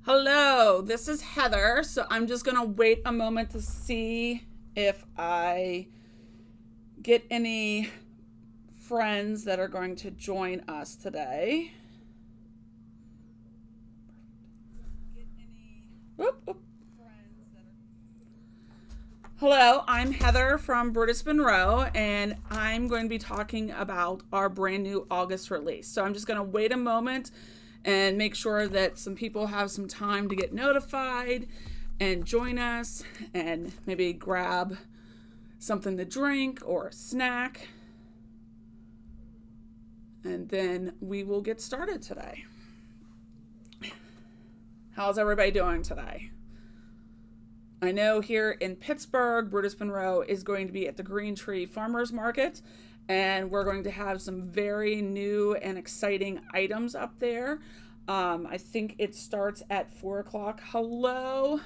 Hello, this is Heather. So I'm just going to wait a moment to see if I get any friends that are going to join us today. Whoop, whoop. Hello, I'm Heather from Brutus Monroe, and I'm going to be talking about our brand new August release. So I'm just going to wait a moment and make sure that some people have some time to get notified and join us and maybe grab something to drink or a snack. And then we will get started today. How's everybody doing today? I know here in Pittsburgh, Brutus Monroe is going to be at the Green Tree Farmers Market, and we're going to have some very new and exciting items up there. I think it starts at 4 o'clock. Hello,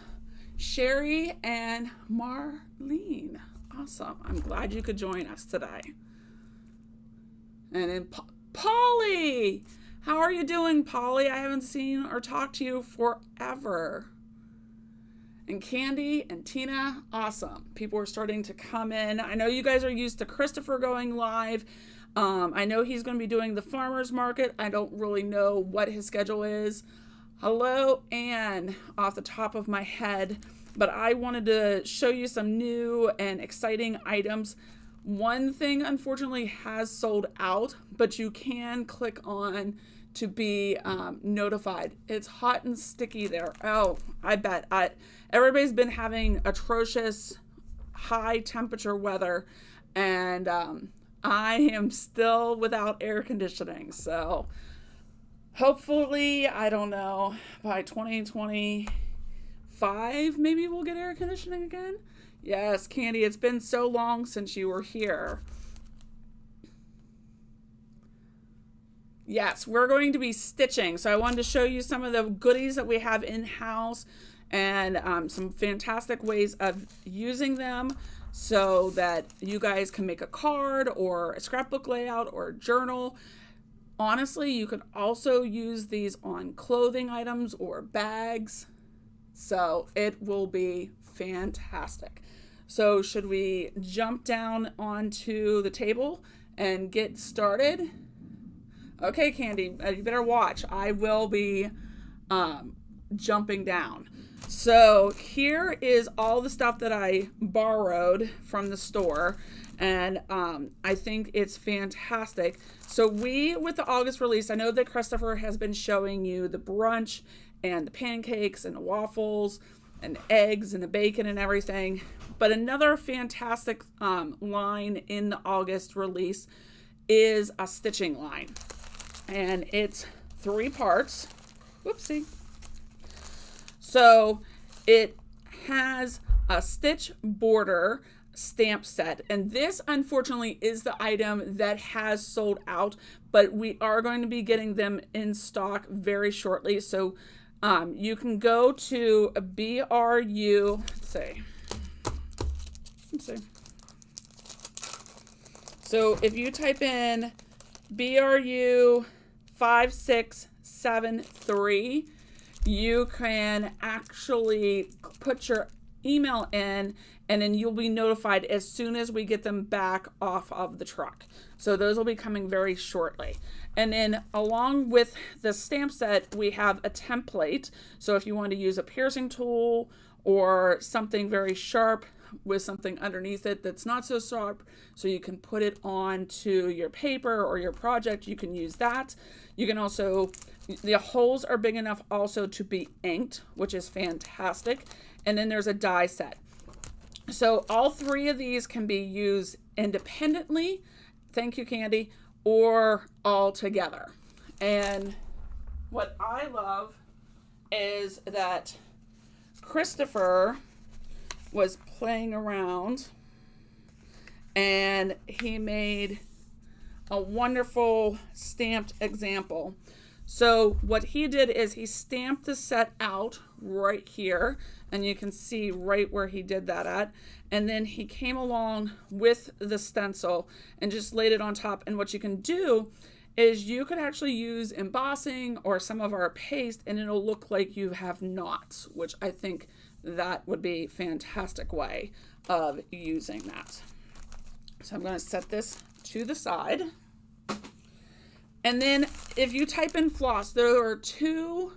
Sherry and Marlene. Awesome. I'm glad you could join us today. And then Polly. How are you doing, Polly? I haven't seen or talked to you forever. And Candy and Tina, awesome. People are starting to come in. I know you guys are used to Christopher going live. I know he's going to be doing the farmer's market. I don't really know what his schedule is. Hello, Anne, off the top of my head. But I wanted to show you some new and exciting items. One thing, unfortunately, has sold out, but you can click on to be notified. It's hot and sticky there. Oh, I bet. Everybody's been having atrocious high temperature weather, and I am still without air conditioning. So hopefully, I don't know, by 2025, maybe we'll get air conditioning again. Yes, Candy, it's been so long since you were here. Yes, we're going to be stitching. So I wanted to show you some of the goodies that we have in-house and some fantastic ways of using them so that you guys can make a card or a scrapbook layout or a journal. Honestly, you can also use these on clothing items or bags. So it will be fantastic. So should we jump down onto the table and get started? Okay, Candy, you better watch. I will be jumping down. So here is all the stuff that I borrowed from the store, and I think it's fantastic. So with the August release, I know that Christopher has been showing you the brunch and the pancakes and the waffles and the eggs and the bacon and everything. But another fantastic line in the August release is a stitching line. And it's 3 parts. Whoopsie. So it has a stitch border stamp set. And this, unfortunately, is the item that has sold out. But we are going to be getting them in stock very shortly. So you can go to BRU, let's see. So if you type in BRU 5673, you can actually put your email in, and then you'll be notified as soon as we get them back off of the truck. So those will be coming very shortly. And then along with the stamp set, we have a template. So if you want to use a piercing tool or something very sharp with something underneath it that's not so sharp, so you can put it onto your paper or your project, you can use that. You can also, the holes are big enough also to be inked, which is fantastic. And then there's a die set. So all 3 of these can be used independently, thank you, Candy, or all together. And what I love is that Christopher was playing around and he made a wonderful stamped example. So what he did is he stamped the set out right here, and you can see right where he did that at. And then he came along with the stencil and just laid it on top. And what you can do is you could actually use embossing or some of our paste and it'll look like you have knots, which I think that would be a fantastic way of using that. So I'm going to set this to the side. And then if you type in floss, there are two.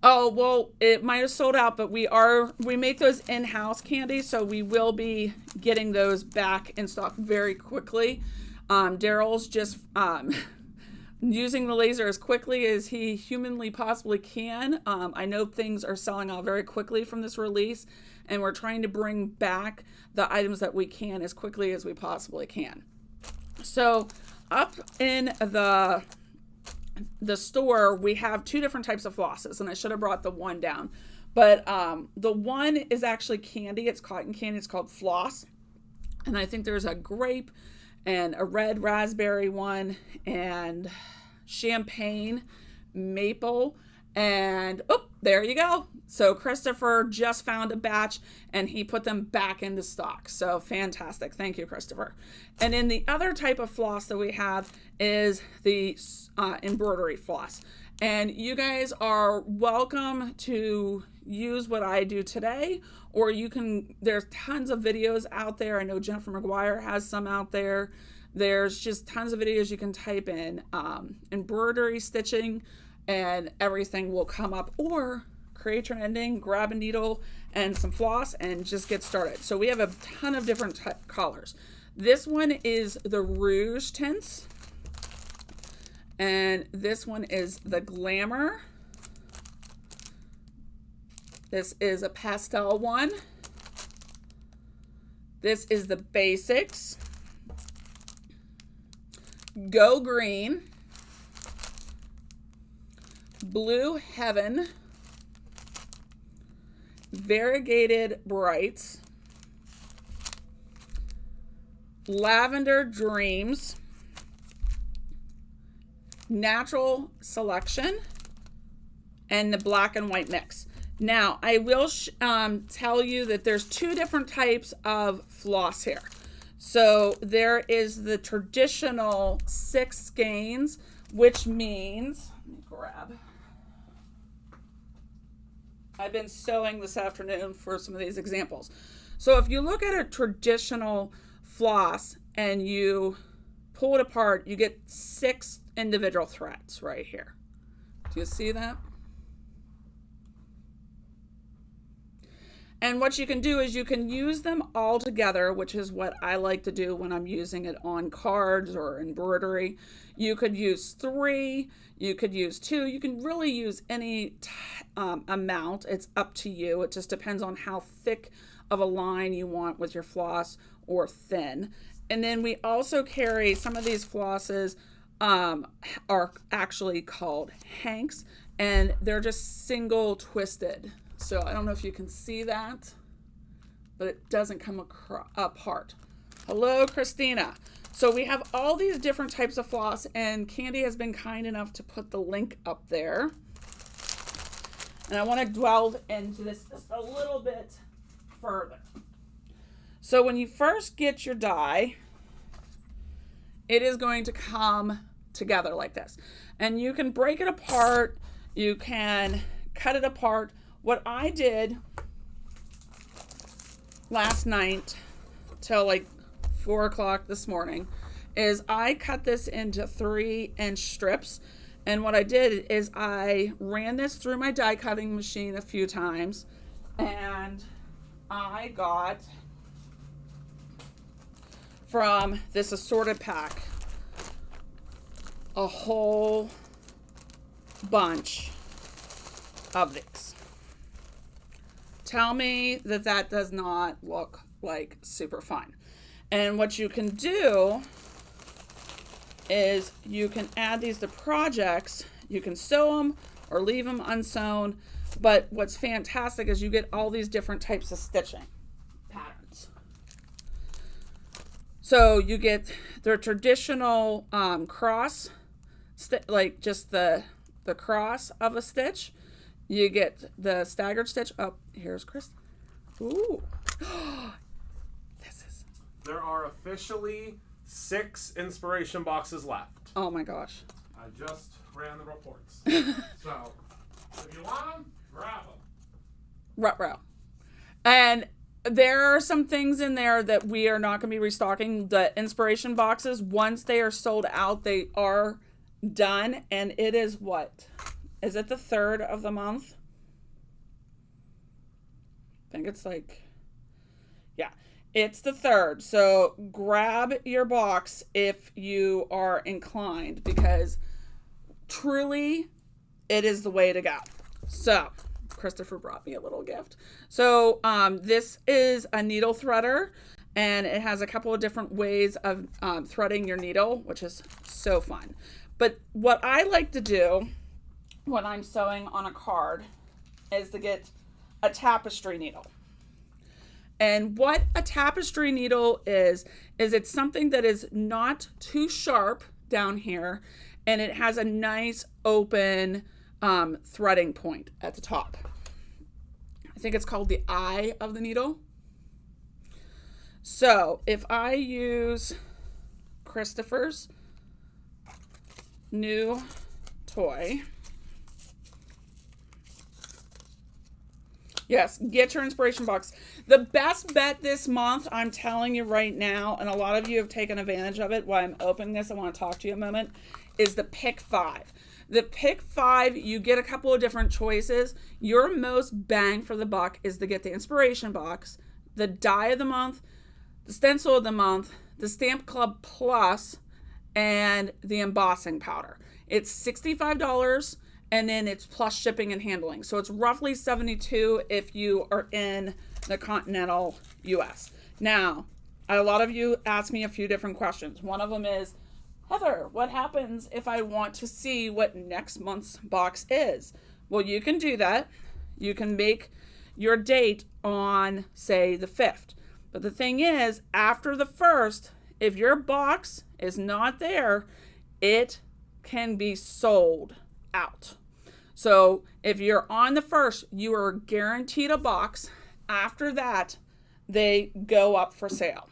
Oh, well, it might have sold out, but we make those in-house, Candy, so we will be getting those back in stock very quickly. Daryl's just using the laser as quickly as he humanly possibly can. I know things are selling out very quickly from this release, and we're trying to bring back the items that we can as quickly as we possibly can. So up in the store, we have two different types of flosses, and I should have brought the one down. But the one is actually candy. It's cotton candy. It's called Floss. And I think there's a grape and a red raspberry one and champagne maple. And oh, there you go. So Christopher just found a batch and he put them back into stock. So fantastic. Thank you, Christopher. And then the other type of floss that we have is the embroidery floss. And you guys are welcome to use what I do today, or you can, there's tons of videos out there. I know Jennifer McGuire has some out there. There's just tons of videos you can type in embroidery stitching and everything will come up, or create your ending, grab a needle and some floss and just get started. So we have a ton of different colors. This one is the Rouge tints, and this one is the Glamour. This is a pastel one. This is the Basics. Go Green. Blue Heaven. Variegated Brights. Lavender Dreams. Natural Selection. And the black and white mix. Now, I will tell you that there's two different types of floss here. So there is the traditional 6 skeins, which means, let me grab. I've been sewing this afternoon for some of these examples. So if you look at a traditional floss and you pull it apart, you get 6 individual threads right here. Do you see that? And what you can do is you can use them all together, which is what I like to do when I'm using it on cards or embroidery. You could use 3, you could use 2, you can really use any amount. It's up to you. It just depends on how thick of a line you want with your floss or thin. And then we also carry some of these flosses are actually called hanks, and they're just single twisted. So I don't know if you can see that, but it doesn't come apart. Hello, Christina. So we have all these different types of floss, and Candy has been kind enough to put the link up there. And I want to delve into this just a little bit further. So when you first get your die, it is going to come together like this. And you can break it apart. You can cut it apart. What I did last night till like 4 o'clock this morning is I cut this into 3-inch strips. And what I did is I ran this through my die cutting machine a few times, and I got from this assorted pack a whole bunch of these. Tell me that that does not look like super fun. And what you can do is you can add these to projects. You can sew them or leave them unsewn. But what's fantastic is you get all these different types of stitching patterns. So you get the traditional cross, like just the cross of a stitch. You get the staggered stitch. Oh, here's Chris. Ooh. There are officially 6 inspiration boxes left. Oh my gosh. I just ran the reports. So, if you want them, grab them. Ruh-roh. And there are some things in there that we are not going to be restocking. The inspiration boxes, once they are sold out, they are done. And it is what? Is it the 3rd of the month? I think it's like, yeah, it's the 3rd. So grab your box if you are inclined, because truly it is the way to go. So Christopher brought me a little gift. So this is a needle threader, and it has a couple of different ways of threading your needle, which is so fun. But what I like to do when I'm sewing on a card is to get a tapestry needle. And what a tapestry needle is it's something that is not too sharp down here, and it has a nice open threading point at the top. I think it's called the eye of the needle. So if I use Christopher's new toy, yes, get your inspiration box. The best bet this month, I'm telling you right now, and a lot of you have taken advantage of it while I'm opening this, I want to talk to you a moment, is the Pick 5. The Pick 5, you get a couple of different choices. Your most bang for the buck is to get the inspiration box, the die of the month, the stencil of the month, the Stamp Club Plus, and the embossing powder. It's $65, and then it's plus shipping and handling. So it's roughly $72 if you are in the continental US. Now, a lot of you ask me a few different questions. One of them is, Heather, what happens if I want to see what next month's box is? Well, you can do that. You can make your date on, say, the 5th. But the thing is, after the 1st, if your box is not there, it can be sold out. So if you're on the 1st, you are guaranteed a box. After that, they go up for sale.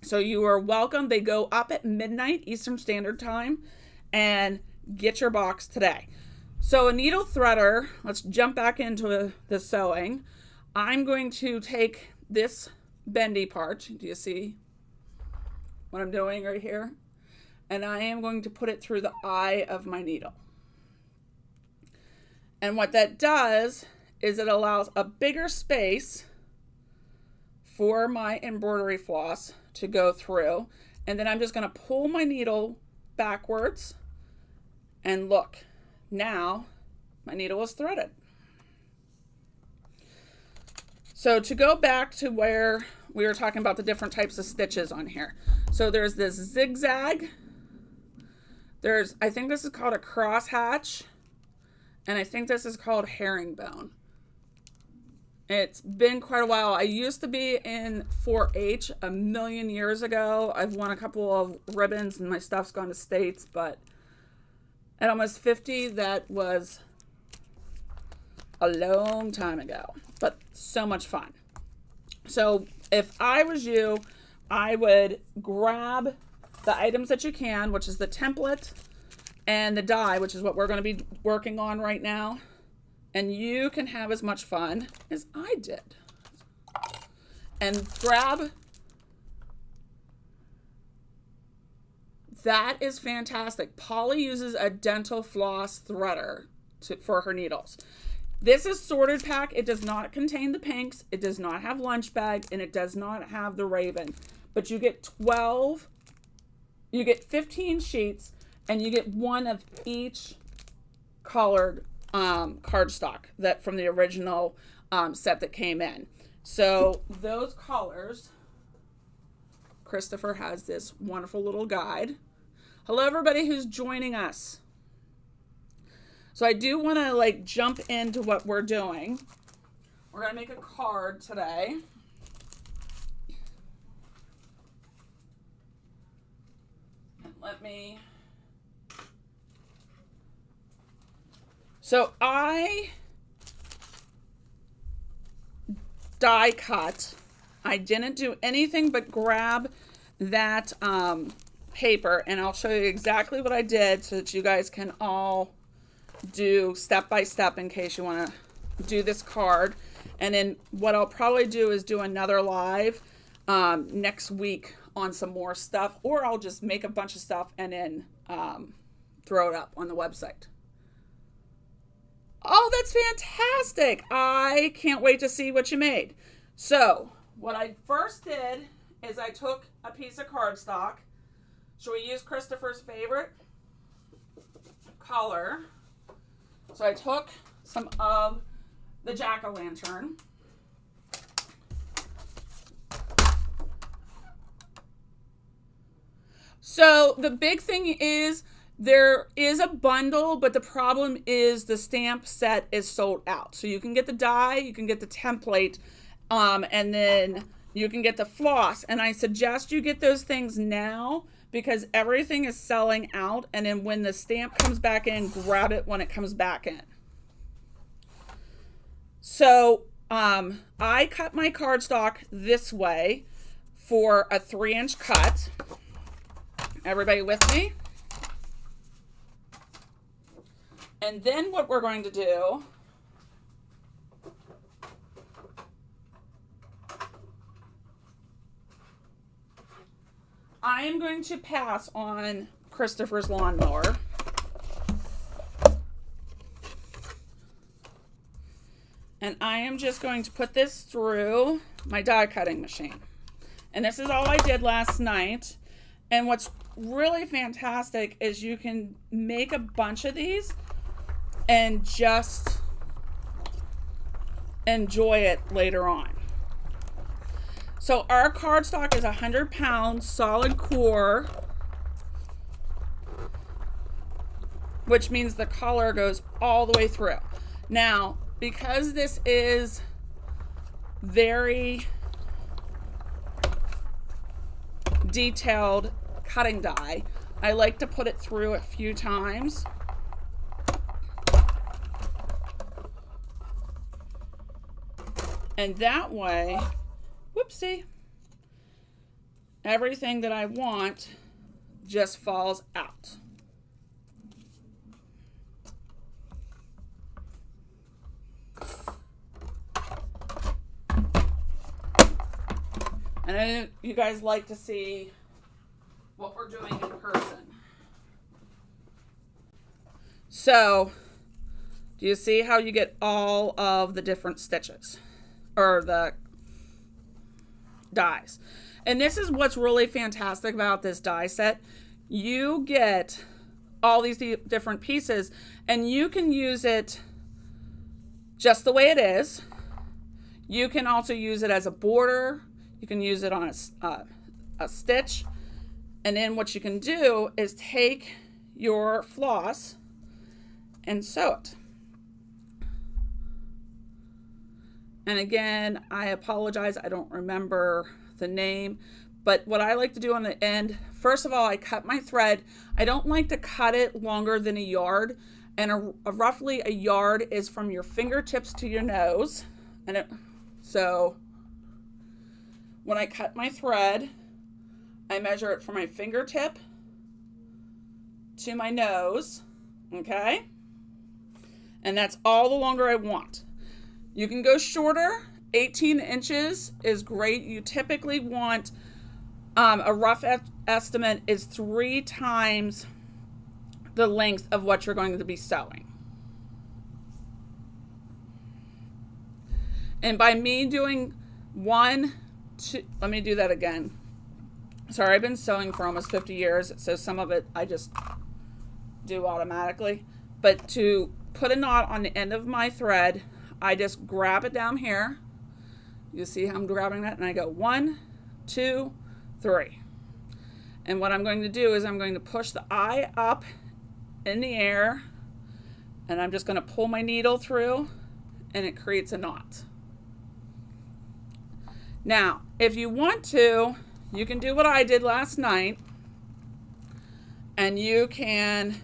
So you are welcome. They go up at midnight Eastern Standard Time, and get your box today. So a needle threader, let's jump back into the sewing. I'm going to take this bendy part. Do you see what I'm doing right here? And I am going to put it through the eye of my needle. And what that does is it allows a bigger space for my embroidery floss to go through. And then I'm just going to pull my needle backwards, and look, now my needle is threaded. So to go back to where we were talking about the different types of stitches on here. So there's this zigzag. There's, I think this is called a crosshatch. And I think this is called herringbone. It's been quite a while. I used to be in 4-H a million years ago. I've won a couple of ribbons and my stuff's gone to States, but at almost 50, that was a long time ago, but so much fun. So if I was you, I would grab the items that you can, which is the template and the die, which is what we're going to be working on right now. And you can have as much fun as I did. And grab. That is fantastic. Polly uses a dental floss threader for her needles. This is sorted pack. It does not contain the pinks. It does not have lunch bag, and it does not have the raven. But you get 12. You get 15 sheets, and you get one of each colored cardstock that from the original set that came in. So those colors, Christopher has this wonderful little guide. Hello everybody who's joining us. So I do want to jump into what we're doing. We're going to make a card today. And let me... So I die cut. I didn't do anything but grab that paper, and I'll show you exactly what I did so that you guys can all do step by step in case you want to do this card. And then what I'll probably do is do another live next week on some more stuff, or I'll just make a bunch of stuff and then throw it up on the website. Oh, that's fantastic. I can't wait to see what you made. So what I first did is I took a piece of cardstock. Should we use Christopher's favorite color? So I took some of the jack-o'-lantern. So the big thing is there is a bundle, but the problem is the stamp set is sold out. So you can get the die, you can get the template, and then you can get the floss. And I suggest you get those things now because everything is selling out. And then when the stamp comes back in, grab it when it comes back in. So I cut my cardstock this way for a 3-inch cut. Everybody with me? And then what we're going to do I am going to pass on Christopher's lawnmower. And I am just going to put this through my die cutting machine. And this is all I did last night. And what's really fantastic is you can make a bunch of these and just enjoy it later on. So our cardstock is 100 pounds solid core, which means the color goes all the way through. Now, because this is very detailed cutting die, I like to put it through a few times. And that way, whoopsie, everything that I want just falls out. And I know you guys like to see what we're doing in person. So, do you see how you get all of the different stitches or the dies? And this is what's really fantastic about this die set. You get all these different pieces and you can use it just the way it is. You can also use it as a border. You can use it on a stitch. And then what you can do is take your floss and sew it. And again, I apologize, I don't remember the name, but what I like to do on the end, first of all, I cut my thread. I don't like to cut it longer than a yard, and roughly a yard is from your fingertips to your nose. And so when I cut my thread, I measure it from my fingertip to my nose, okay? And that's all the longer I want. You can go shorter. 18 inches is great. You typically want a rough estimate is 3 times the length of what you're going to be sewing. And by me doing 1, 2, let me do that again. Sorry, I've been sewing for almost 50 years, so some of it I just do automatically. But to put a knot on the end of my thread, I just grab it down here. You see how I'm grabbing that? And I go 1, 2, 3. And what I'm going to do is I'm going to push the eye up in the air, and I'm just going to pull my needle through, and it creates a knot. Now, if you want to, you can do what I did last night, and you can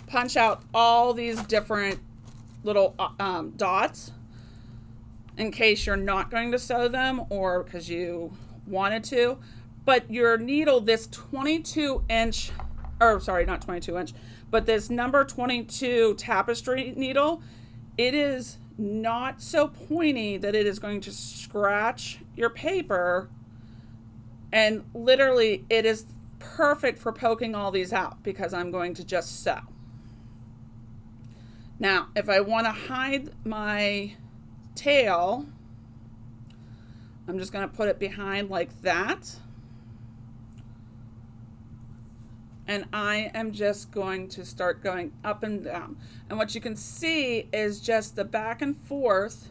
punch out all these different little dots in case you're not going to sew them or because you wanted to. but your needle, this 22 inch, or sorry, not 22 inch, but this number 22 tapestry needle, it is not so pointy that it is going to scratch your paper. And literally it is perfect for poking all these out because I'm going to just sew. Now, if I want to hide my tail, I'm just going to put it behind like that. And I am just going to start going up and down. And what you can see is just the back and forth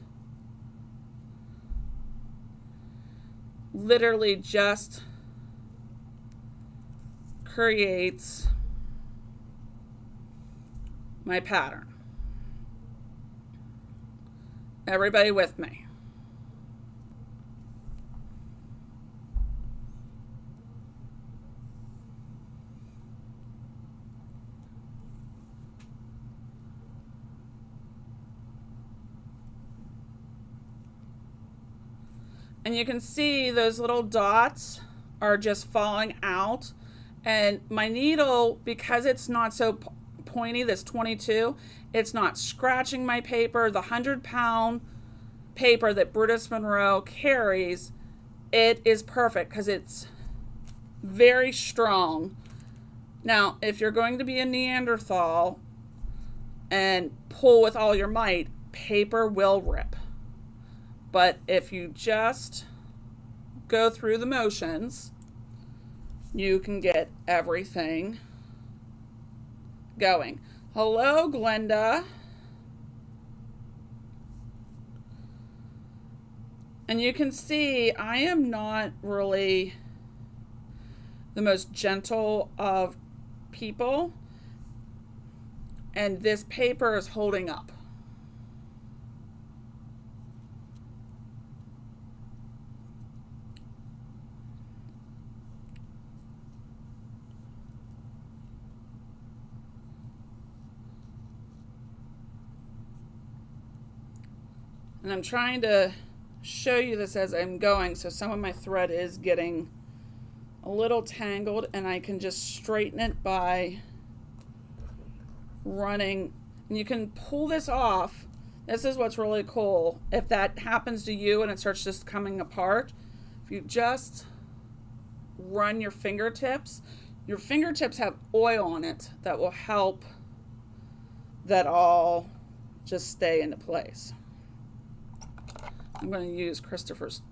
literally just creates my pattern. Everybody with me? And you can see those little dots are just falling out. And my needle, because it's not so pointy, this 22, it's not scratching my paper. The 100-pound paper that Brutus Monroe carries, it is perfect because it's very strong. Now, if you're going to be a Neanderthal and pull with all your might, paper will rip. But if you just go through the motions, you can get everything going. Hello, Glenda. And you can see I am not really the most gentle of people. And this paper is holding up. And I'm trying to show you this as I'm going, so some of my thread is getting a little tangled, and I can just straighten it by running. And you can pull this off. This is what's really cool. If that happens to you and it starts just coming apart, if you just run your fingertips have oil on it that will help that all just stay into place. I'm going to use Christopher's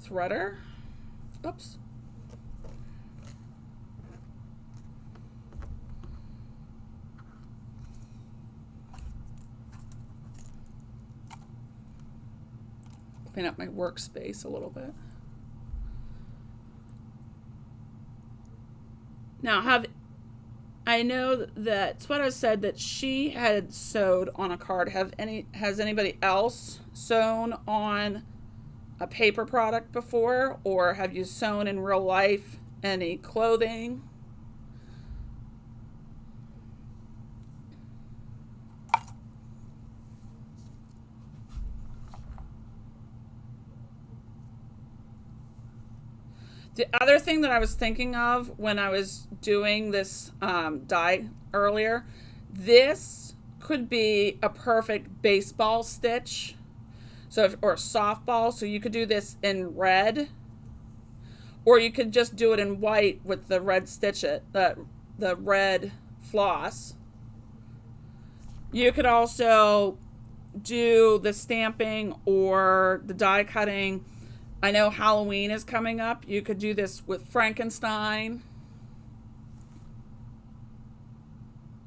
threader. Oops. Clean up my workspace a little bit. Now, I know that Sweater said that she had sewed on a card. Has anybody else sewn on a paper product before, or have you sewn in real life any clothing? The other thing that I was thinking of when I was doing this die earlier, this could be a perfect baseball stitch, or softball. So you could do this in red, or you could just do it in white with the red the red floss. You could also do the stamping or the die cutting. I know Halloween is coming up. You could do this with Frankenstein.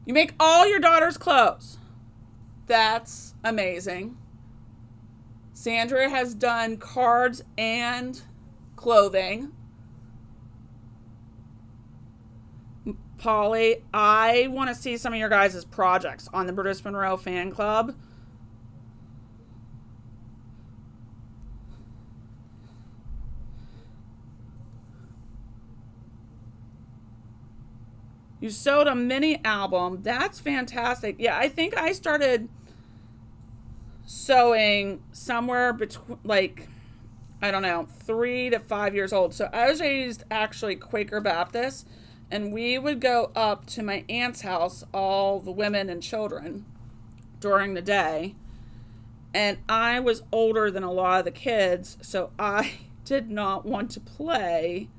You make all your daughter's clothes. That's amazing. Sandra has done cards and clothing. Polly, I want to see some of your guys' projects on the Brutus Monroe fan club. You sewed a mini album. That's fantastic. Yeah, I think I started sewing somewhere between, like, I don't know, 3 to 5 years old. So I was raised actually Quaker Baptist, and we would go up to my aunt's house, all the women and children, during the day. And I was older than a lot of the kids, so I did not want to play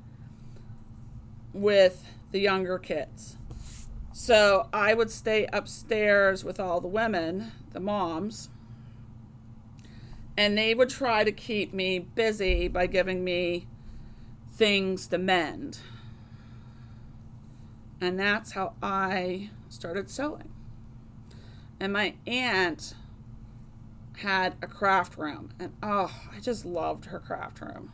with the younger kids. So I would stay upstairs with all the women, the moms, and they would try to keep me busy by giving me things to mend. And that's how I started sewing. And my aunt had a craft room, and oh, I just loved her craft room.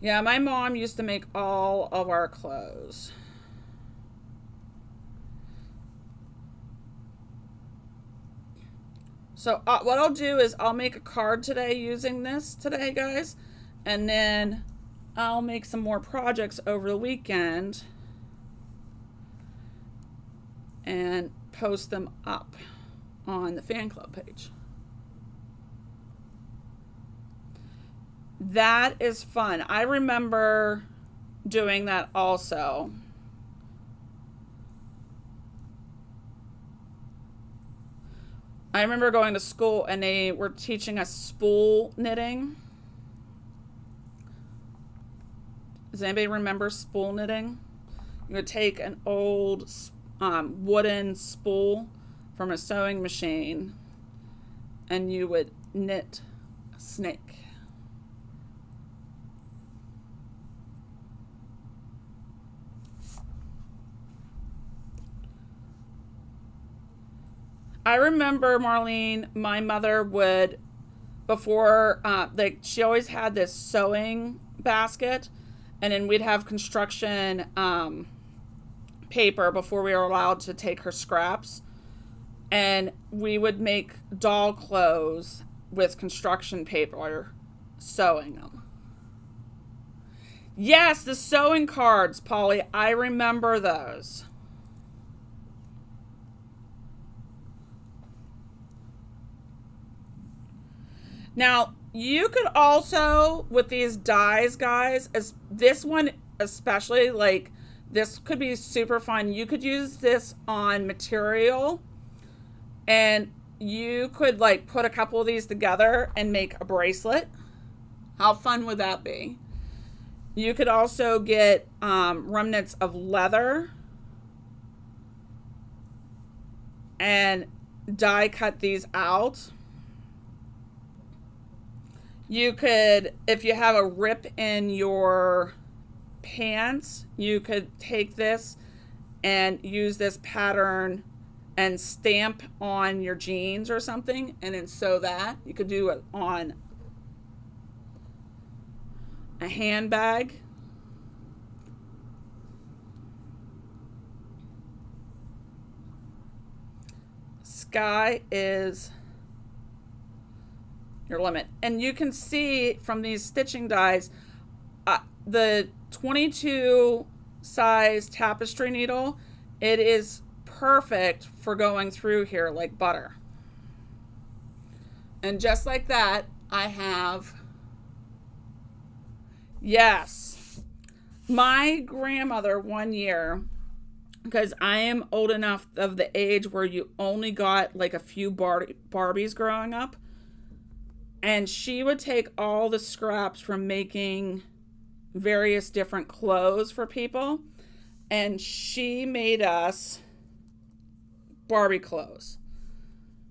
Yeah, my mom used to make all of our clothes. So what I'll do is I'll make a card today using this today, guys, and then I'll make some more projects over the weekend and post them up on the fan club page. That is fun. I remember doing that also. I remember going to school and they were teaching us spool knitting. Does anybody remember spool knitting? You would take an old wooden spool from a sewing machine and you would knit a snake. I remember, Marlene, my mother would, before, she always had this sewing basket, and then we'd have construction paper before we were allowed to take her scraps, and we would make doll clothes with construction paper, sewing them. Yes, the sewing cards, Polly, I remember those. Now, you could also, with these dies, guys, as this one especially, like, this could be super fun. You could use this on material, and you could, like, put a couple of these together and make a bracelet. How fun would that be? You could also get remnants of leather and die cut these out. You could, if you have a rip in your pants, you could take this and use this pattern and stamp on your jeans or something and then sew that. You could do it on a handbag. Sky is your limit. And you can see from these stitching dies, the 22 size tapestry needle, it is perfect for going through here like butter. And just like that, I have, yes, my grandmother one year, because I am old enough of the age where you only got like a few Barbies growing up, and she would take all the scraps from making various different clothes for people, and she made us Barbie clothes.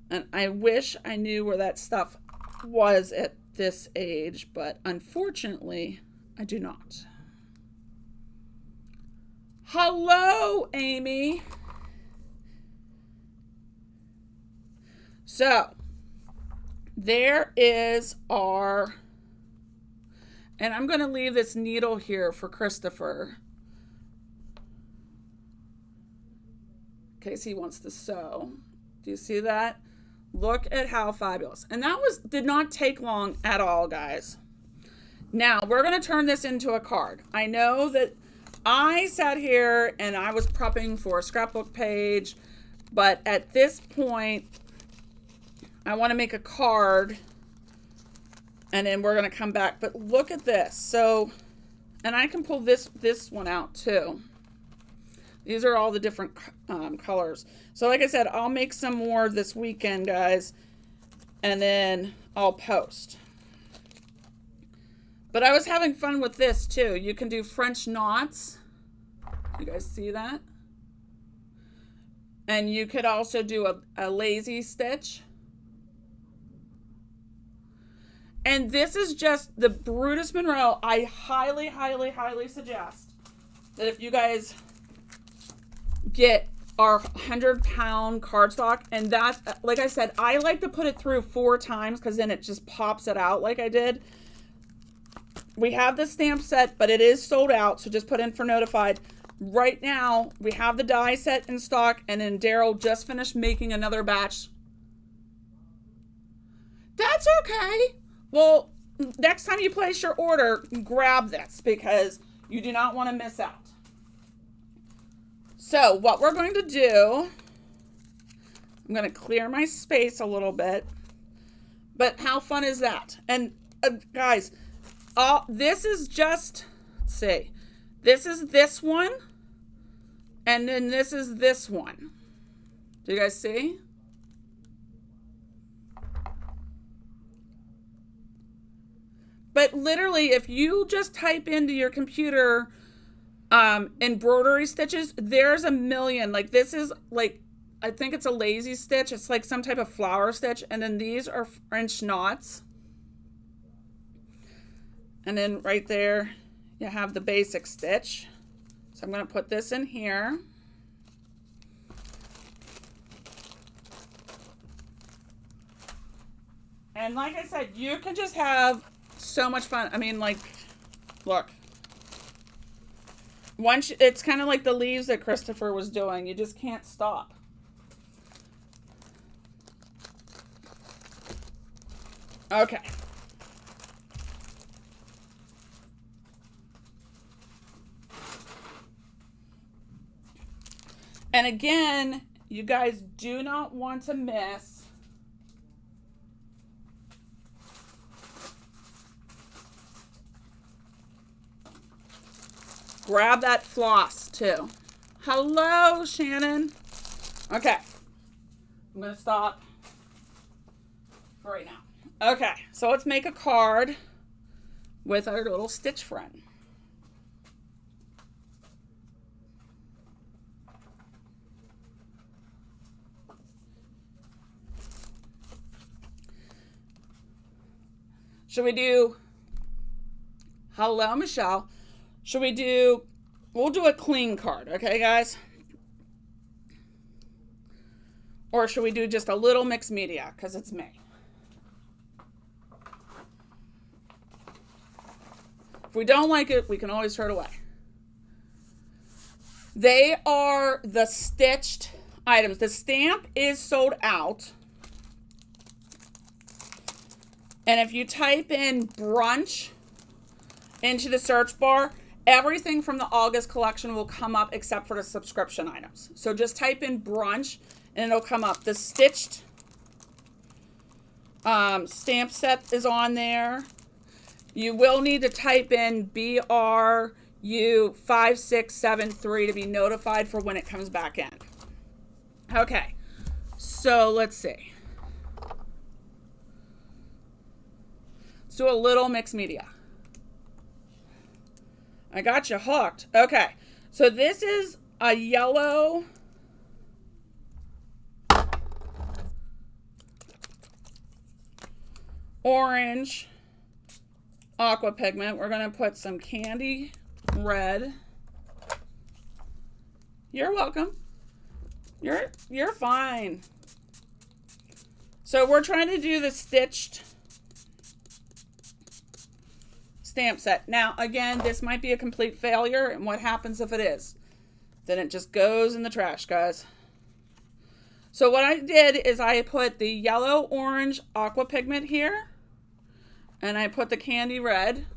And I wish I knew where that stuff was at this age, but unfortunately, I do not. Hello, Amy. So, there is our, and I'm going to leave this needle here for Christopher in case he wants to sew. Do you see that? Look at how fabulous. And that did not take long at all, guys. Now, we're going to turn this into a card. I know that I sat here and I was prepping for a scrapbook page But at this point, I want to make a card, and then we're going to come back. But look at this. So, and I can pull this one out too. These are all the different colors. So like I said, I'll make some more this weekend, guys, and then I'll post. But I was having fun with this too. You can do French knots. You guys see that? And you could also do a lazy stitch. And this is just the Brutus Monroe. I highly, highly, highly suggest that if you guys get our 100-pound cardstock, and that, like I said, I like to put it through 4 times because then it just pops it out like I did. We have the stamp set, but it is sold out, so just put in for notified. Right now, we have the die set in stock, and then Daryl just finished making another batch. That's okay. Well, next time you place your order, grab this because you do not want to miss out. So what we're going to do, I'm going to clear my space a little bit, but how fun is that? And guys, this is just, let's see, this is this one, and then this is this one. Do you guys see? But literally, if you just type into your computer embroidery stitches, there's a million. Like this is like, I think it's a lazy stitch. It's like some type of flower stitch. And then these are French knots. And then right there, you have the basic stitch. So I'm going to put this in here. And like I said, you can just have so much fun. I mean, like, look. Once it's kind of like the leaves that Christopher was doing. You just can't stop. Okay. And again, you guys do not want to miss grab that floss too. Hello, Shannon. Okay. I'm going to stop for right now. Okay. So let's make a card with our little stitch friend. Should we do, hello, Michelle. Should we do, we'll do a clean card, okay, guys? Or should we do just a little mixed media, because it's May? If we don't like it, we can always throw it away. They are the stitched items. The stamp is sold out. And if you type in brunch into the search bar, everything from the August collection will come up except for the subscription items. So just type in brunch and it'll come up. The stitched stamp set is on there. You will need to type in BRU5673 to be notified for when it comes back in. Okay, so let's see. Let's do a little mixed media. I got you hooked. Okay, so this is a yellow orange aqua pigment. We're going to put some candy red. You're welcome. You're fine. So we're trying to do the stitched stamp set. Now, again, this might be a complete failure, and what happens if it is? Then it just goes in the trash, guys. So what I did is I put the yellow orange aqua pigment here, and I put the candy red,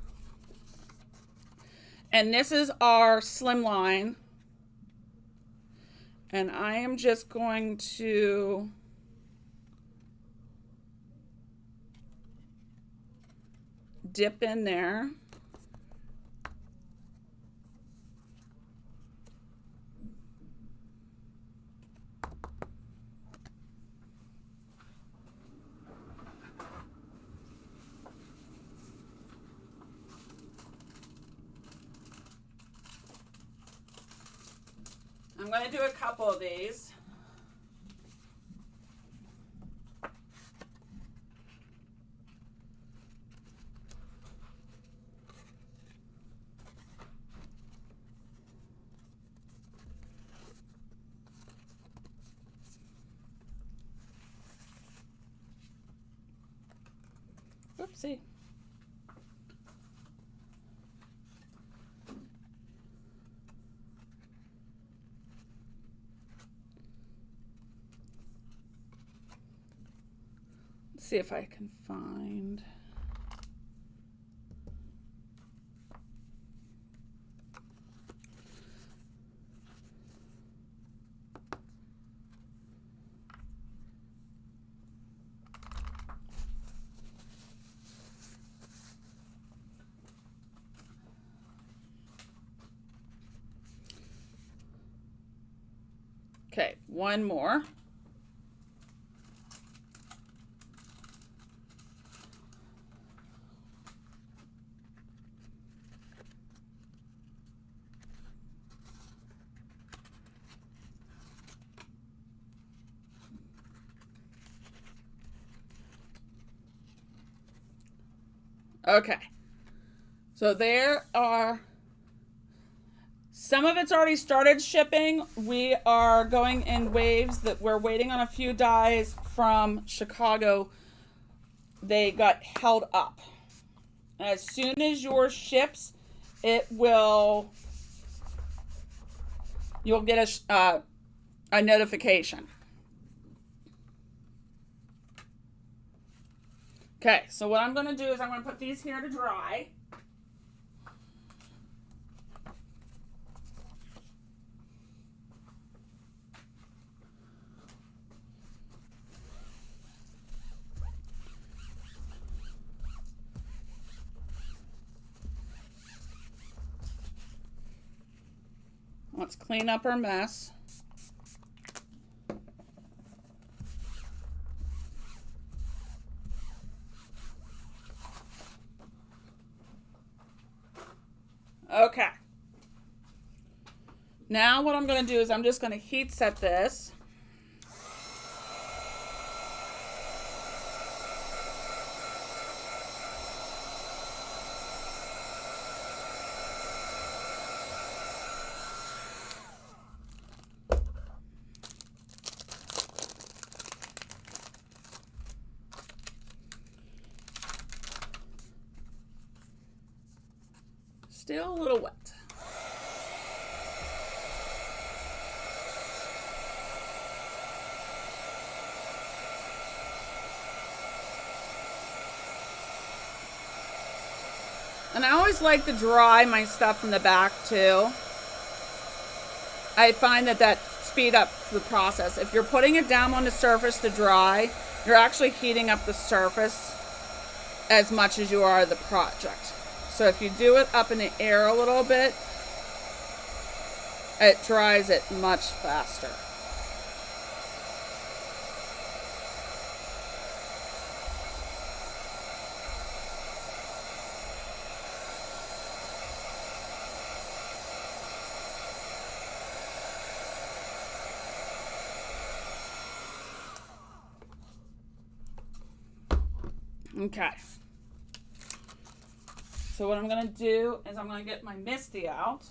and this is our slimline, And I am just going to dip in there. I'm going to do a couple of these. Oopsie. Let's see if I can find. Okay, one more. Okay, so there are, some of it's already started shipping. We are going in waves that we're waiting on a few dies from Chicago. They got held up. As soon as yours ships, you'll get a notification. Okay, so what I'm going to do is I'm going to put these here to dry. Let's clean up our mess. Okay. Now what I'm going to do is I'm just going to heat set this. Still a little wet. And I always like to dry my stuff from the back too. I find that speeds up the process. If you're putting it down on the surface to dry, you're actually heating up the surface as much as you are the project. So if you do it up in the air a little bit, it dries it much faster. Okay. So what I'm going to do is I'm going to get my Misty out.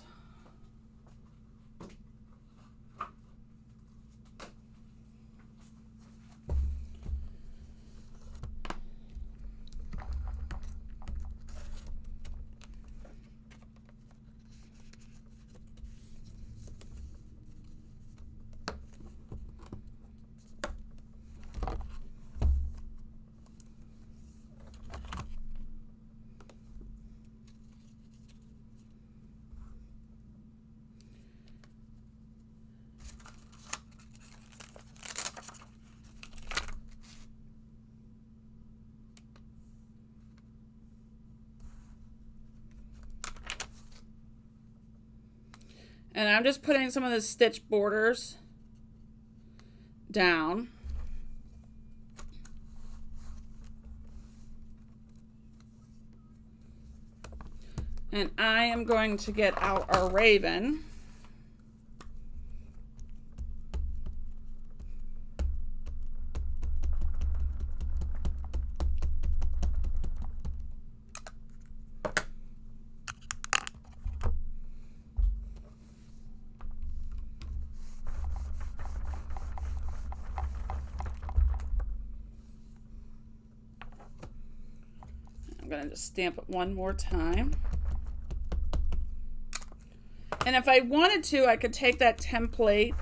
And I'm just putting some of the stitch borders down. And I am going to get out our raven. I'm going to just stamp it one more time. And if I wanted to, I could take that template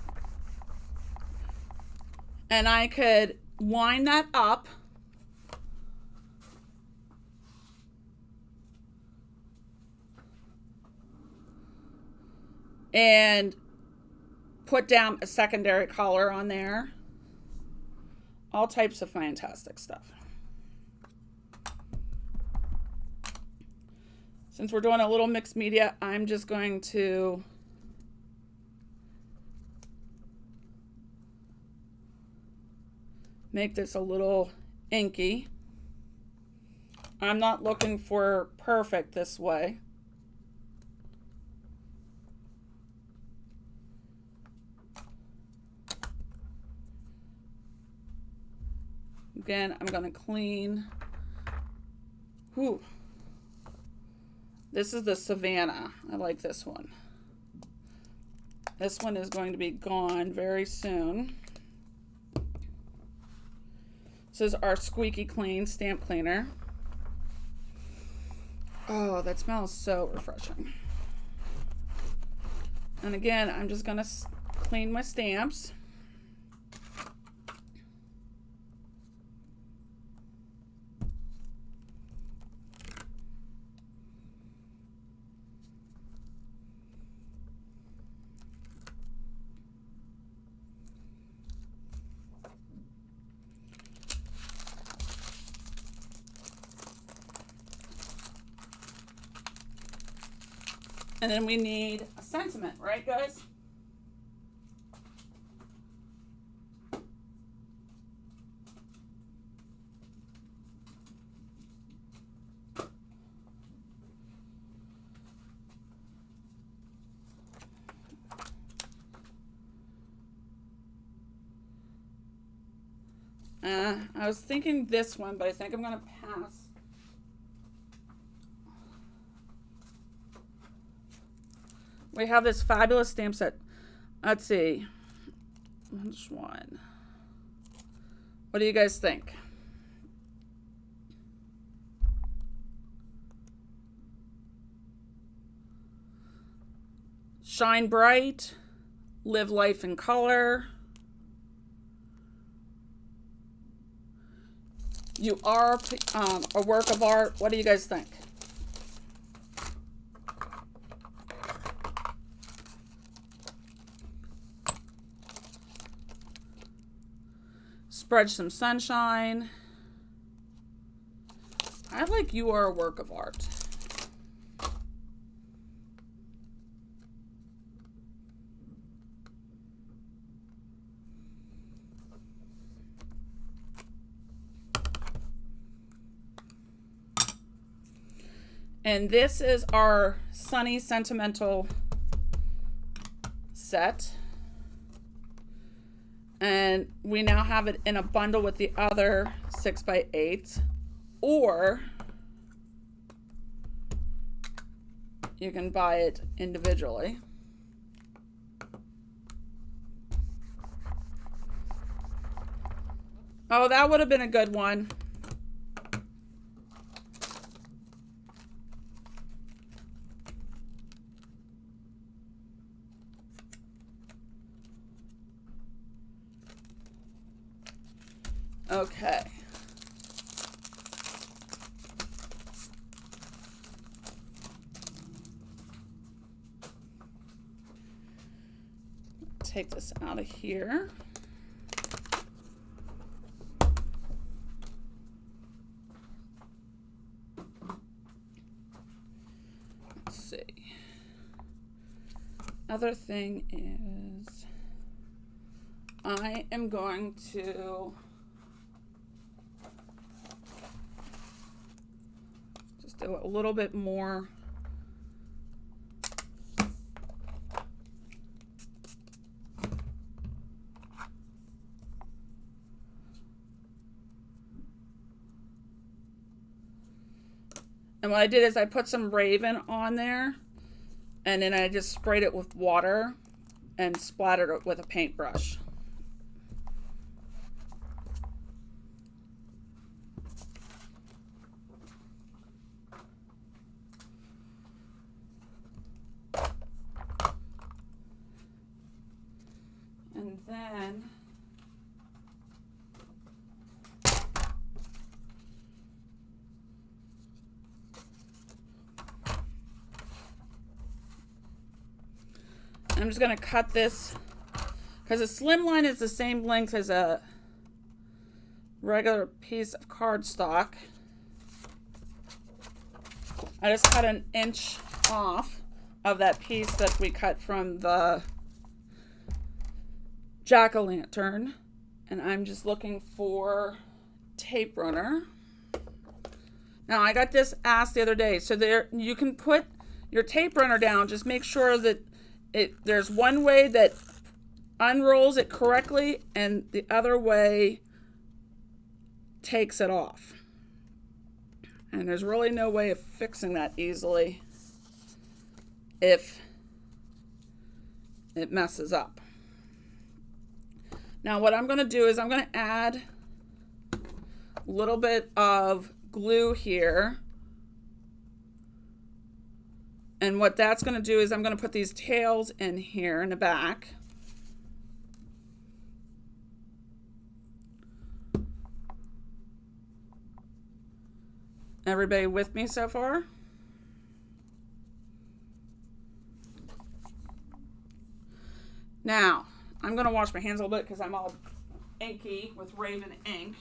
and I could wind that up and put down a secondary collar on there. All types of fantastic stuff. Since we're doing a little mixed media, I'm just going to make this a little inky. I'm not looking for perfect this way. Again, I'm going to clean. Whew. This is the Savannah. I like this one. This one is going to be gone very soon. This is our squeaky clean stamp cleaner. Oh, that smells so refreshing. And again, I'm just going to clean my stamps. And then we need a sentiment, right, guys? I was thinking this one, but I think I'm going to pass. We have this fabulous stamp set. Let's see. Which one? What do you guys think? Shine Bright, Live Life in Color. You Are a Work of Art. What do you guys think? Spread Some Sunshine. I like You Are a Work of Art. And this is our Sunny Sentimental set. And we now have it in a bundle with the other 6x8s, or you can buy it individually. Oh, that would have been a good one. Okay. Take this out of here. Let's see. other thing is I am going to just do a little bit more. And what I did is I put some Raven on there, and then I just sprayed it with water and splattered it with a paintbrush. And then I'm just going to cut this because a slimline is the same length as a regular piece of cardstock. I just cut an inch off of that piece that we cut from the jack-o'-lantern, and I'm just looking for tape runner. Now I got this asked the other day, so there you can put your tape runner down. Just make sure that there's one way that unrolls it correctly and the other way takes it off. And there's really no way of fixing that easily if it messes up. Now what I'm going to do is I'm going to add a little bit of glue here. And what that's going to do is I'm going to put these tails in here in the back. Everybody with me so far? Now, I'm going to wash my hands a little bit because I'm all inky with Raven ink.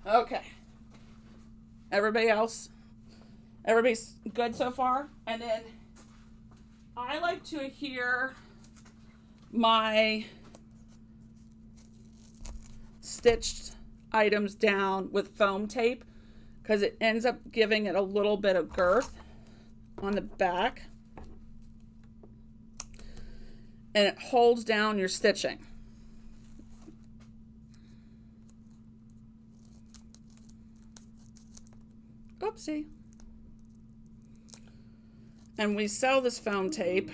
Okay. Everybody's good so far? And then I like to adhere my stitched items down with foam tape because it ends up giving it a little bit of girth on the back. And it holds down your stitching. Oopsie. And we sell this foam tape,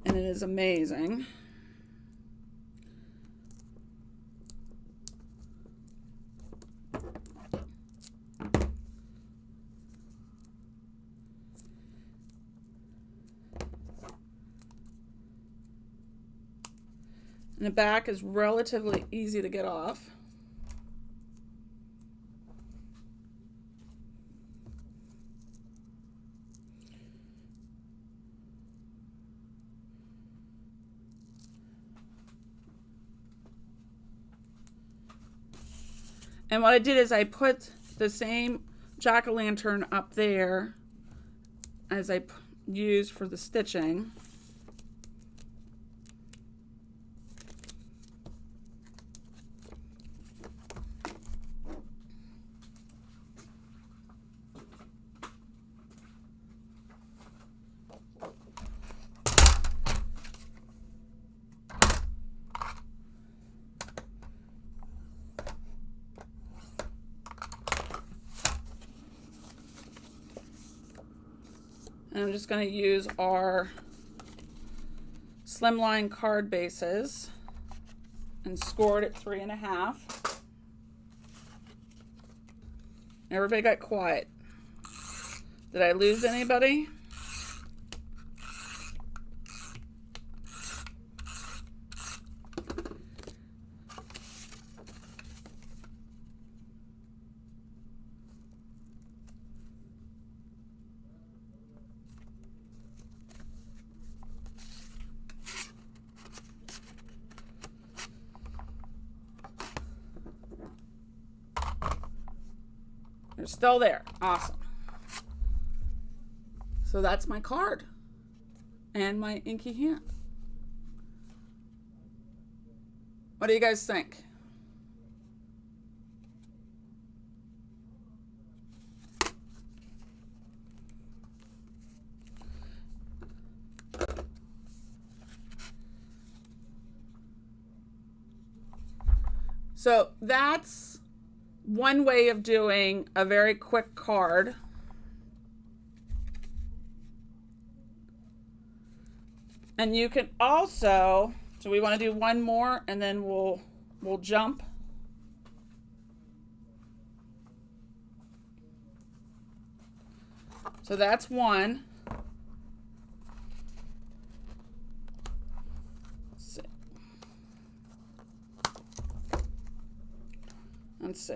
and it is amazing. And the back is relatively easy to get off. And what I did is I put the same jack-o'-lantern up there as I used for the stitching. And I'm just going to use our slimline card bases and score it at 3.5. Everybody got quiet. Did I lose anybody? They're still there. Awesome. So that's my card and my inky hand. What do you guys think? So that's one way of doing a very quick card. And you can also, so we want to do one more and then we'll jump. So that's one. Let's see.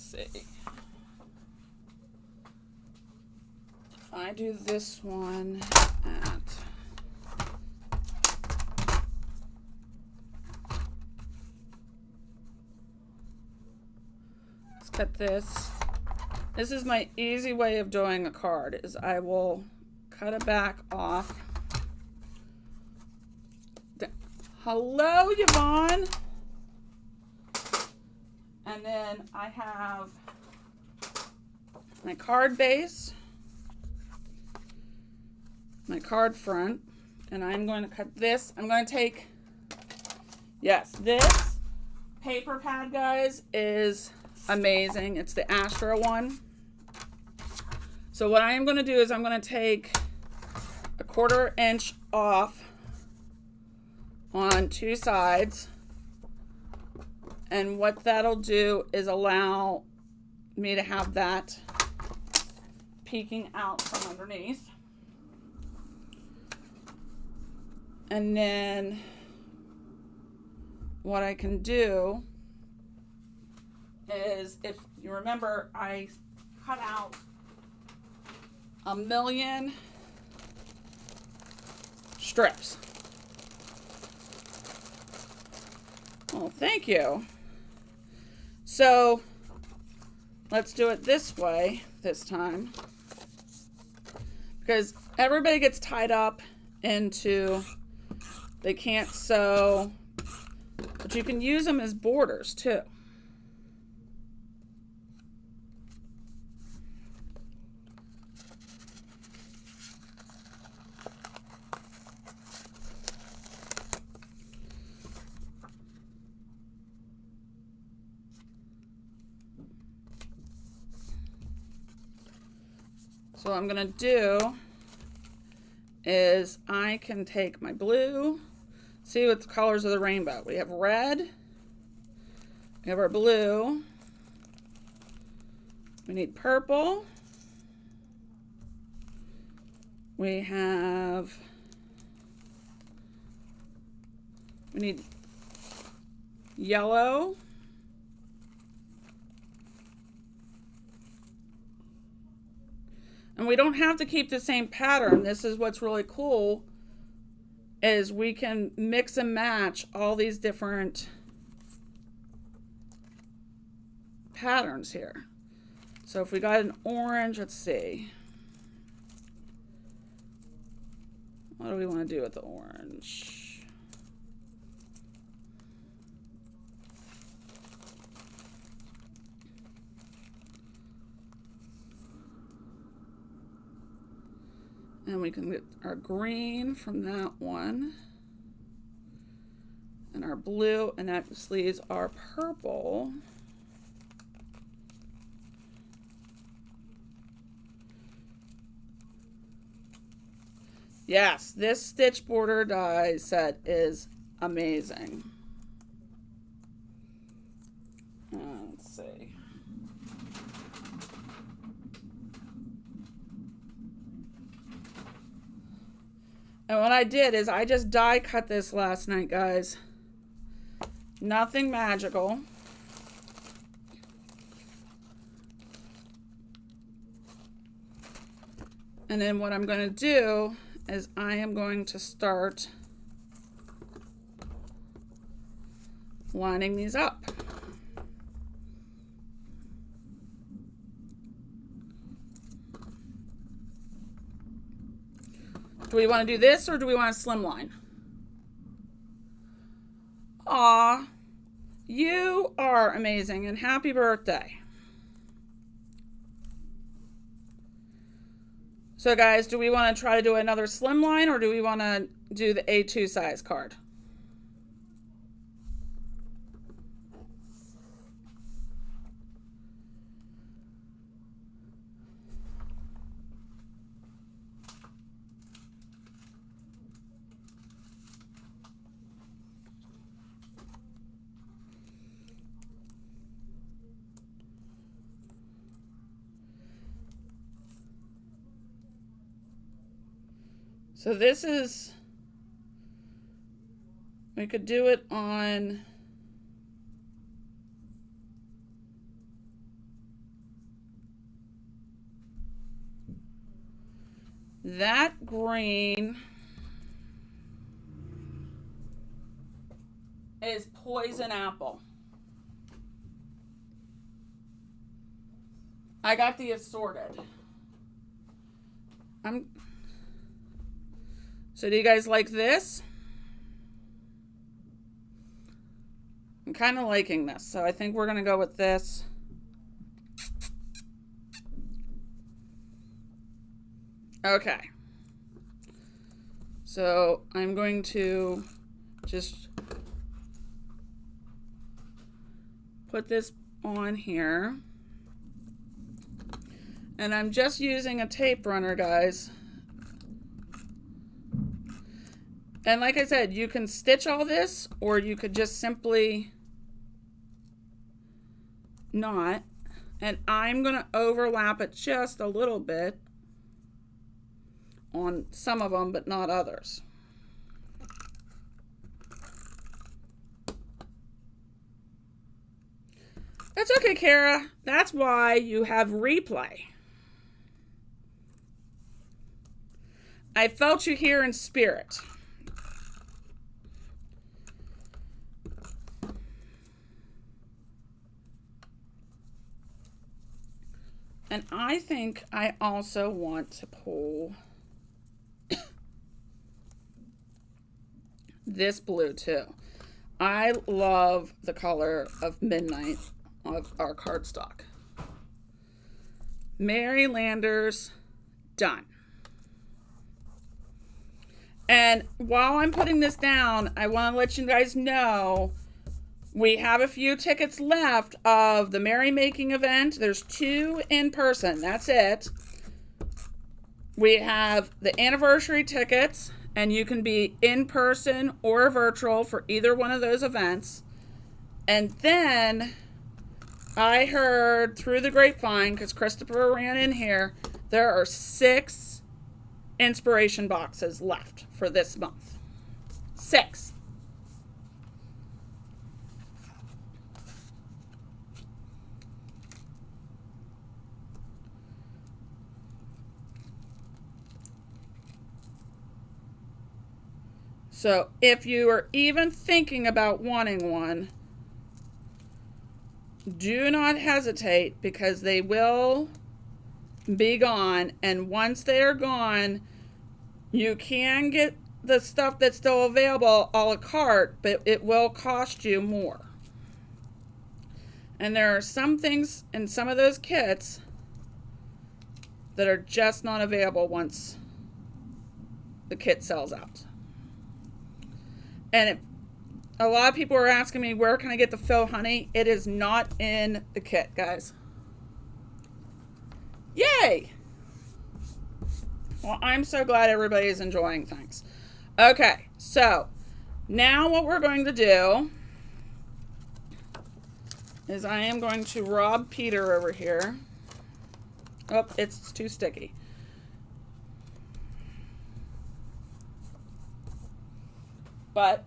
If I do this one at let's cut this. This is my easy way of doing a card, is I will cut it back off. Hello, Yvonne. And then I have my card base, my card front, and I'm going to cut this. I'm going to take, yes, this paper pad, guys, is amazing. It's the Astra one. So what I am going to do is I'm going to take a 1/4 inch off on 2 sides. And what that'll do is allow me to have that peeking out from underneath. And then what I can do is, if you remember, I cut out 1,000,000 strips. Oh, thank you. So let's do it this way this time, because everybody gets tied up into, they can't sew, but you can use them as borders too. So what I'm going to do is I can take my blue, see what the colors of the rainbow. We have red, we have our blue, we need purple, we need yellow, and we don't have to keep the same pattern. This is what's really cool, is we can mix and match all these different patterns here. So if we got an orange, let's see. What do we want to do with the orange? And we can get our green from that one, and our blue, and that leaves our purple. Yes, this stitch border die set is amazing. Let's see. And what I did is I just die cut this last night, guys. Nothing magical. And then what I'm going to do is I am going to start lining these up. Do we want to do this or do we want a slimline? Aw, you are amazing and happy birthday. So guys, do we want to try to do another slimline or do we want to do the A2 size card? So this is, we could do it on that green is poison apple. I got the assorted. So do you guys like this? I'm kind of liking this, so I think we're going to go with this. Okay. So I'm going to just put this on here. And I'm just using a tape runner, guys. And like I said, you can stitch all this, or you could just simply not. And I'm going to overlap it just a little bit on some of them, but not others. That's okay, Kara. That's why you have replay. I felt you here in spirit. And I think I also want to pull this blue too. I love the color of Midnight of our cardstock. Mary Landers, done. And while I'm putting this down, I want to let you guys know we have a few tickets left of the merrymaking event. There's 2 in person. That's it. We have the anniversary tickets, and you can be in person or virtual for either one of those events. And then I heard through the grapevine, because Christopher ran in here, there are 6 inspiration boxes left for this month. 6. So if you are even thinking about wanting one, do not hesitate, because they will be gone. And once they are gone, you can get the stuff that's still available a la carte, but it will cost you more. And there are some things in some of those kits that are just not available once the kit sells out. And a lot of people are asking me, where can I get the faux honey? It is not in the kit, guys. Yay! Well, I'm so glad everybody is enjoying things. Okay, so now what we're going to do is I am going to rob Peter over here. Oh, it's too sticky. But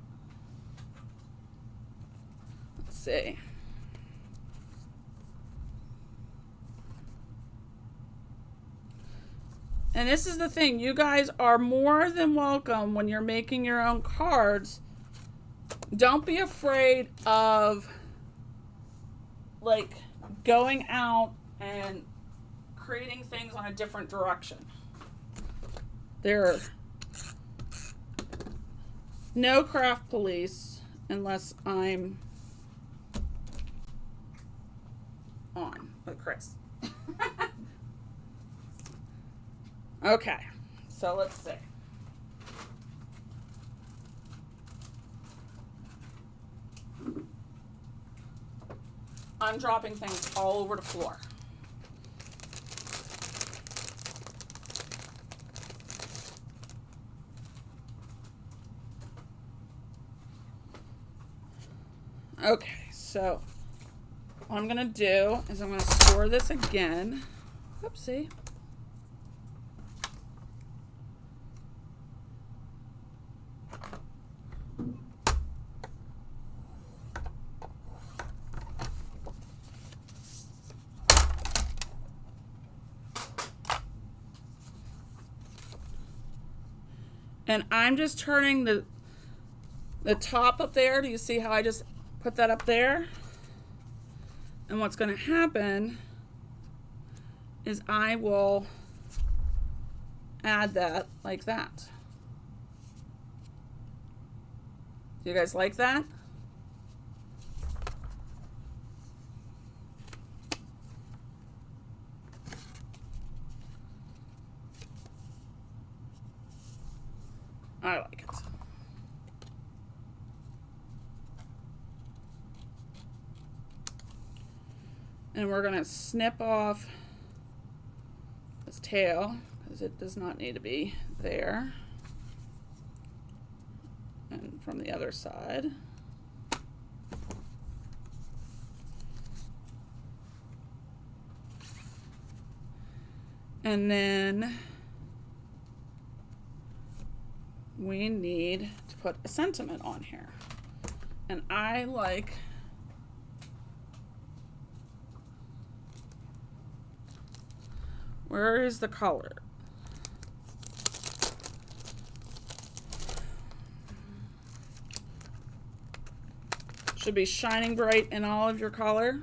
let's see. And this is the thing, you guys are more than welcome when you're making your own cards. Don't be afraid of like going out and creating things on a different direction. There are no craft police unless I'm on with Chris. Okay, so let's see. I'm dropping things all over the floor. Okay, so what I'm gonna do is I'm gonna store this again. Whoopsie. And I'm just turning the top up there. Do you see how I just put that up there? And what's going to happen is I will add that like that. Do you guys like that? I like it. And we're going to snip off this tail because it does not need to be there. And from the other side. And then we need to put a sentiment on here. And I like where is the color? Should be shining bright in all of your color.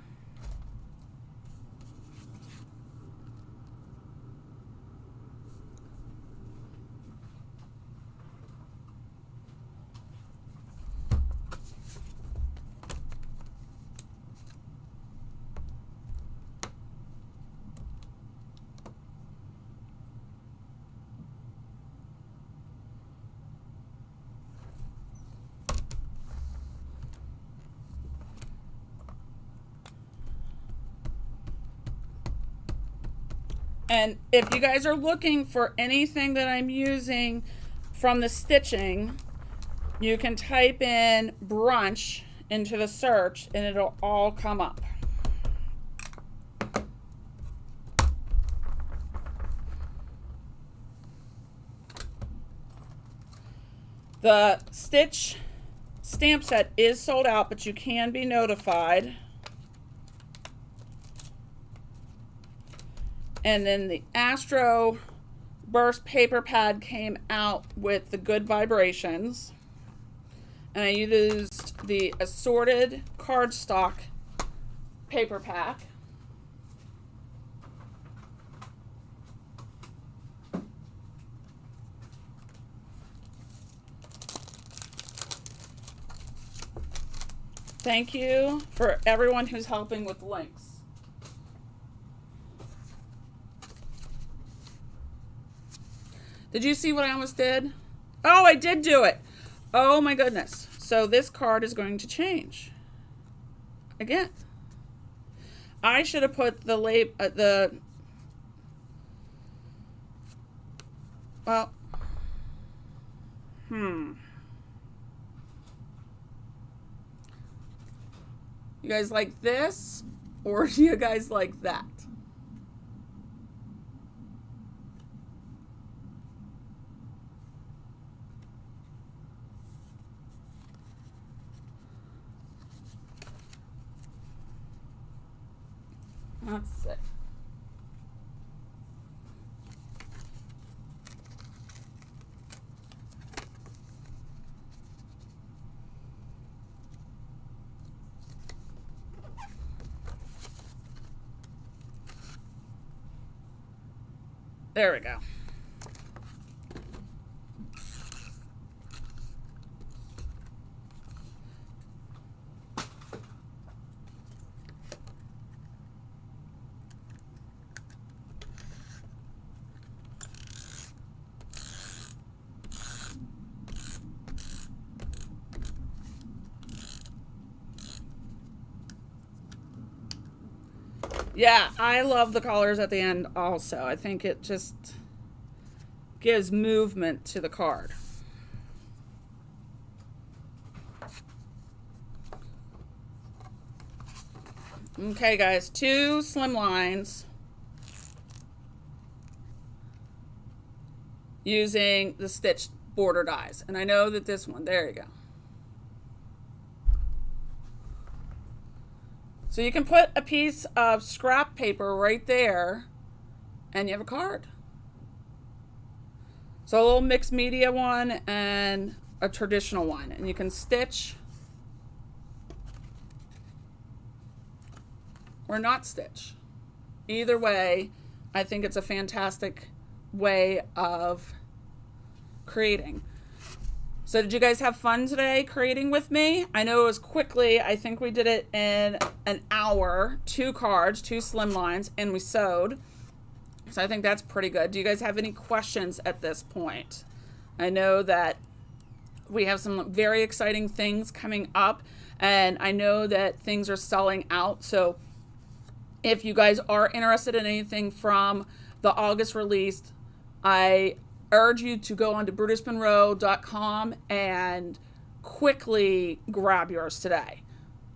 And if you guys are looking for anything that I'm using from the stitching, you can type in brunch into the search and it'll all come up. The Stitch stamp set is sold out, but you can be notified. And then the Astro Burst paper pad came out with the Good Vibrations. And I used the Assorted cardstock paper pack. Thank you for everyone who's helping with links. Did you see what I almost did? Oh, I did do it. Oh my goodness. So this card is going to change. Again. I should have put the well, You guys like this, or do you guys like that? Let's see. There we go. Yeah, I love the collars at the end also. I think it just gives movement to the card. Okay, guys, 2 slim lines using the stitched border dies. And I know that this one, there you go. So you can put a piece of scrap paper right there and you have a card. So a little mixed media one and a traditional one. And you can stitch or not stitch. Either way, I think it's a fantastic way of creating. So did you guys have fun today creating with me? I know it was quickly. I think we did it in an hour. 2 cards, 2 slim lines, and we sewed. So I think that's pretty good. Do you guys have any questions at this point? I know that we have some very exciting things coming up, and I know that things are selling out. So if you guys are interested in anything from the August release, I urge you to go onto brutusmonroe.com and quickly grab yours today.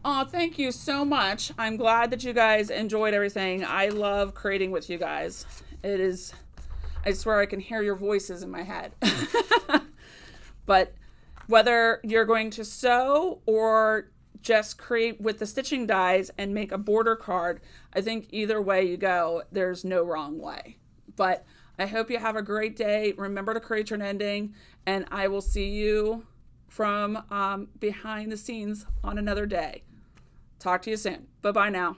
Oh, thank you so much. I'm glad that you guys enjoyed everything. I love creating with you guys. It is, I swear I can hear your voices in my head. But whether you're going to sew or just create with the stitching dies and make a border card, I think either way you go, there's no wrong way. But I hope you have a great day. Remember to create your ending, and I will see you from behind the scenes on another day. Talk to you soon. Bye-bye now.